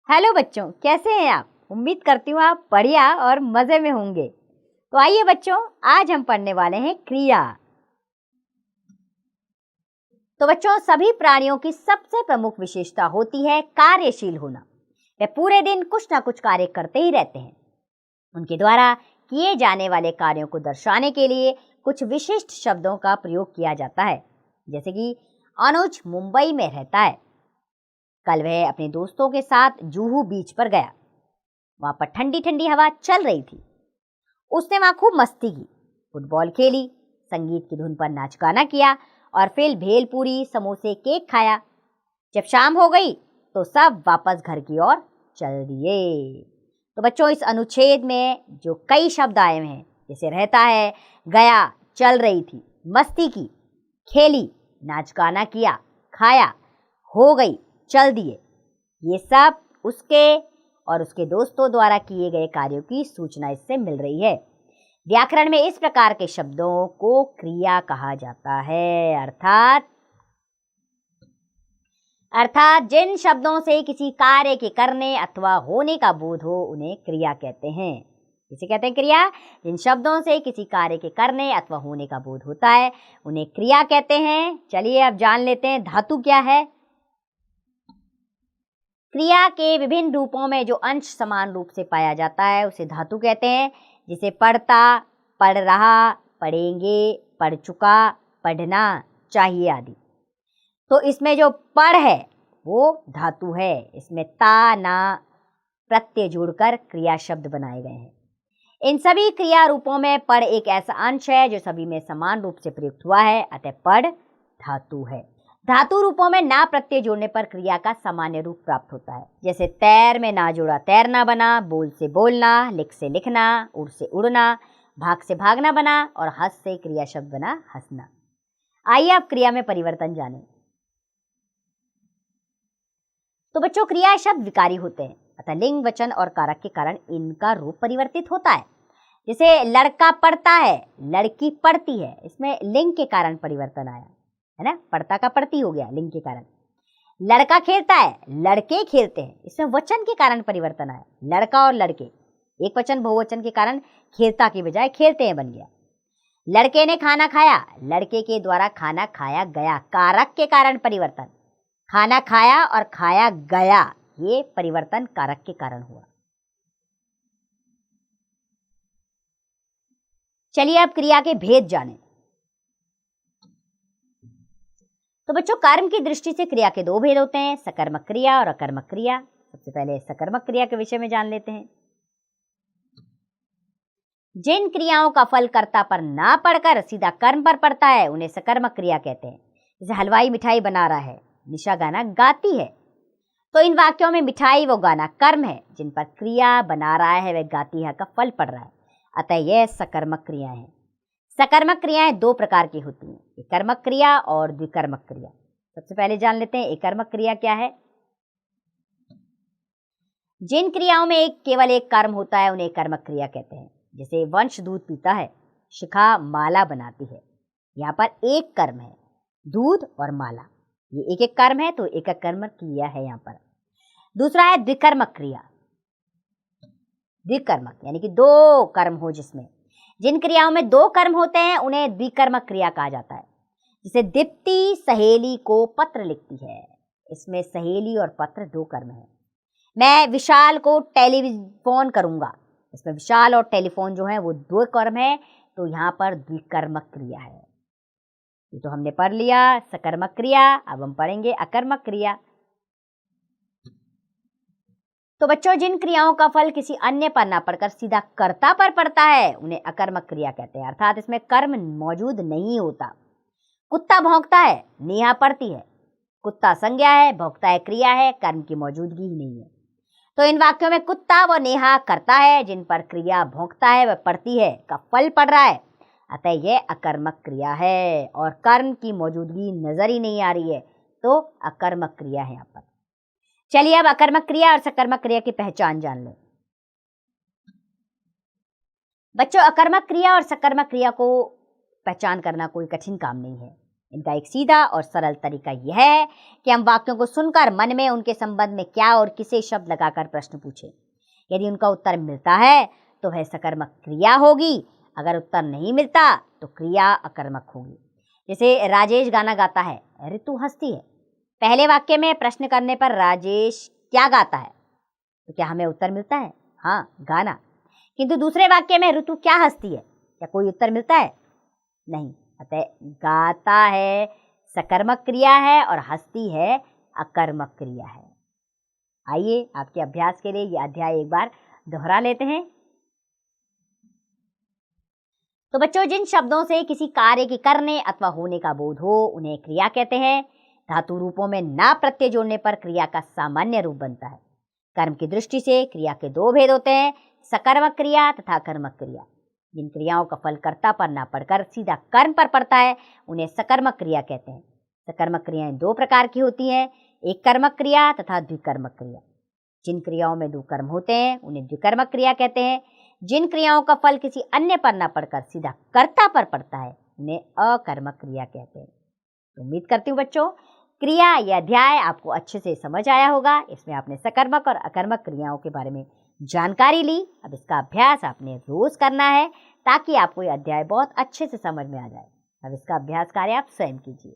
Hello बच्चों, कैसे हैं आप। उम्मीद करती हूँ आप बढ़िया और मज़े में होंगे। तो आइए बच्चों, आज हम पढ़ने वाले हैं क्रिया। तो बच्चों, सभी प्राणियों की सबसे प्रमुख विशेषता होती है कार्यशील होना। वे पूरे दिन कुछ ना कुछ कार्य करते ही रहते हैं। उनके द्वारा किए जाने वाले कार्यों को दर्शाने के लिए कुछ विशिष्ट शब्दों का प्रयोग किया जाता है। जैसे कि अनुज मुंबई में रहता है। कल वह अपने दोस्तों के साथ जुहू बीच पर गया। वहां पर ठंडी ठंडी हवा चल रही थी। उसने वहां खूब मस्ती की, फुटबॉल खेली, संगीत की धुन पर नाच गाना किया और फिर भेलपूरी, समोसे, केक खाया। जब शाम हो गई तो सब वापस घर की ओर चल दिए। तो बच्चों, इस अनुच्छेद में जो कई शब्द आए हैं, जैसे रहता है, गया, चल रही थी, मस्ती की, खेली, नाच गाना किया, खाया, हो गई, चल दिए, ये सब उसके और उसके दोस्तों द्वारा किए गए कार्यों की सूचना इससे मिल रही है। व्याकरण में इस प्रकार के शब्दों को क्रिया कहा जाता है। अर्थात जिन शब्दों से किसी कार्य के करने अथवा होने का बोध हो, उन्हें क्रिया कहते हैं। किसे कहते हैं? क्रिया। जिन शब्दों से किसी कार्य के करने अथवा होने का बोध होता है, उन्हें क्रिया कहते हैं। चलिए अब जान लेते हैं धातु क्या है। क्रिया के विभिन्न रूपों में जो अंश समान रूप से पाया जाता है, उसे धातु कहते हैं। जिसे पढ़ता, पढ़ रहा, पढ़ेंगे, पढ़ चुका, पढ़ना चाहिए आदि। तो इसमें जो पढ़ है वो धातु है। इसमें ता, ना प्रत्यय जोड़कर क्रिया शब्द बनाए गए हैं। इन सभी क्रिया रूपों में पढ़ एक ऐसा अंश है जो सभी में समान रूप से प्रयुक्त हुआ है, अतः पढ़ धातु है। धातु रूपों में ना प्रत्यय जोड़ने पर क्रिया का सामान्य रूप प्राप्त होता है। जैसे तैर में ना जोड़ा तैरना बना, बोल से बोलना, लिख से लिखना, उड़ से उड़ना, भाग से भागना बना और हंस से क्रिया शब्द बना हंसना। आइए अब क्रिया में परिवर्तन जानें। तो बच्चों, क्रिया शब्द विकारी होते हैं, अतः लिंग, वचन और कारक के कारण इनका रूप परिवर्तित होता है। जैसे लड़का पढ़ता है, लड़की पढ़ती है, इसमें लिंग के कारण परिवर्तन आया है ना, पढ़ता का पढ़ती हो गया लिंग के कारण। लड़का खेलता है, लड़के खेलते हैं, इसमें वचन के कारण परिवर्तन आया। लड़का और लड़के एक वचन बहुवचन के कारण खेलता की बजाय खेलते हैं बन गया। लड़के ने खाना खाया, लड़के के द्वारा खाना खाया गया, कारक के कारण परिवर्तन। खाना खाया और खाया गया, ये परिवर्तन कारक के कारण हुआ। चलिए अब क्रिया के भेद जानें। तो बच्चों, कर्म की दृष्टि से क्रिया के दो भेद होते हैं, सकर्मक क्रिया और अकर्मक क्रिया। सबसे पहले सकर्मक क्रिया के विषय में जान लेते हैं। जिन क्रियाओं का फल कर्ता पर ना पड़कर सीधा कर्म पर पड़ता है, उन्हें सकर्मक क्रिया कहते हैं। जैसे हलवाई मिठाई बना रहा है, निशा गाना गाती है। तो इन वाक्यों में मिठाई व गाना कर्म है, जिन पर क्रिया बना रहा है वह गाती है का फल पड़ रहा है, अतः यह सकर्मक क्रिया है। सकर्मक क्रियाएं दो प्रकार की होती हैं, एकर्मक क्रिया और द्विकर्मक क्रिया। सबसे पहले जान लेते हैं एकर्मक क्रिया क्या है। जिन क्रियाओं में केवल एक कर्म होता है, उन्हें कर्मक क्रिया कहते हैं। जैसे वंश दूध पीता है, शिखा माला बनाती है। यहाँ पर एक कर्म है, दूध और माला, ये एक एक कर्म है, तो एक एक कर्मक क्रिया है यहाँ पर। दूसरा है द्विकर्मक क्रिया। द्विकर्मक यानी कि दो कर्म हो, जिसमें जिन क्रियाओं में दो कर्म होते हैं उन्हें द्विकर्मक क्रिया कहा जाता है। जैसे दीप्ति सहेली को पत्र लिखती है, इसमें सहेली और पत्र दो कर्म है। मैं विशाल को टेलीफोन करूंगा, इसमें विशाल और टेलीफोन जो है वो दो कर्म है, तो यहाँ पर द्विकर्मक क्रिया है। ये तो हमने पढ़ लिया सकर्मक क्रिया, अब हम पढ़ेंगे अकर्मक क्रिया। तो बच्चों, जिन क्रियाओं का फल किसी अन्य पर ना पड़कर सीधा कर्ता पर पड़ता है, उन्हें अकर्मक क्रिया कहते हैं, अर्थात इसमें कर्म मौजूद नहीं होता। कुत्ता भौंकता है, नेहा पड़ती है। कुत्ता संज्ञा है, भौंकता है क्रिया है, कर्म की मौजूदगी ही नहीं है। तो इन वाक्यों में कुत्ता व नेहा करता है, जिन पर क्रिया भौंकता है वह पड़ती है का फल पड़ रहा है, अतः यह अकर्मक क्रिया है और कर्म की मौजूदगी नजर ही नहीं आ रही है, तो अकर्मक क्रिया है यहाँ पर। चलिए अब अकर्मक क्रिया और सकर्मक क्रिया की पहचान जान लें। बच्चों, अकर्मक क्रिया और सकर्मक क्रिया को पहचान करना कोई कठिन काम नहीं है। इनका एक सीधा और सरल तरीका यह है कि हम वाक्यों को सुनकर मन में उनके संबंध में क्या और किसे शब्द लगाकर प्रश्न पूछें। यदि उनका उत्तर मिलता है तो वह सकर्मक क्रिया होगी, अगर उत्तर नहीं मिलता तो क्रिया अकर्मक होगी। जैसे राजेश गाना गाता है, ऋतु हंसती है। पहले वाक्य में प्रश्न करने पर राजेश क्या गाता है, तो क्या हमें उत्तर मिलता है? हाँ, गाना। किंतु दूसरे वाक्य में ऋतु क्या हंसती है, क्या कोई उत्तर मिलता है? नहीं। अतः गाता है सकर्मक क्रिया है और हंसती है अकर्मक क्रिया है। आइए आपके अभ्यास के लिए यह अध्याय एक बार दोहरा लेते हैं। तो बच्चों, जिन शब्दों से किसी कार्य के करने अथवा होने का बोध हो उन्हें क्रिया कहते हैं। धातु रूपों में ना प्रत्यय जोड़ने पर क्रिया का सामान्य रूप बनता है। कर्म की दृष्टि से क्रिया के दो भेद होते हैं, सकर्मक क्रिया तथा कर्मक क्रिया। जिन क्रियाओं का फल कर्ता पर ना पड़कर सीधा कर्म पर पड़ता है उन्हें सकर्मक क्रिया कहते हैं। सकर्मक क्रियाएं दो प्रकार की होती हैं, एक कर्मक क्रिया तथा द्विकर्मक क्रिया। जिन क्रियाओं में दो कर्म होते हैं उन्हें द्विकर्मक क्रिया कहते हैं। जिन क्रियाओं का फल किसी अन्य पर ना पड़कर सीधा कर्ता पर पड़ता है उन्हें अकर्मक क्रिया कहते हैं। तो उम्मीद करती हूँ बच्चों, क्रिया यह अध्याय आपको अच्छे से समझ आया होगा। इसमें आपने सकर्मक और अकर्मक क्रियाओं के बारे में जानकारी ली। अब इसका अभ्यास आपने रोज करना है ताकि आपको यह अध्याय बहुत अच्छे से समझ में आ जाए। अब इसका अभ्यास कार्य आप स्वयं कीजिए।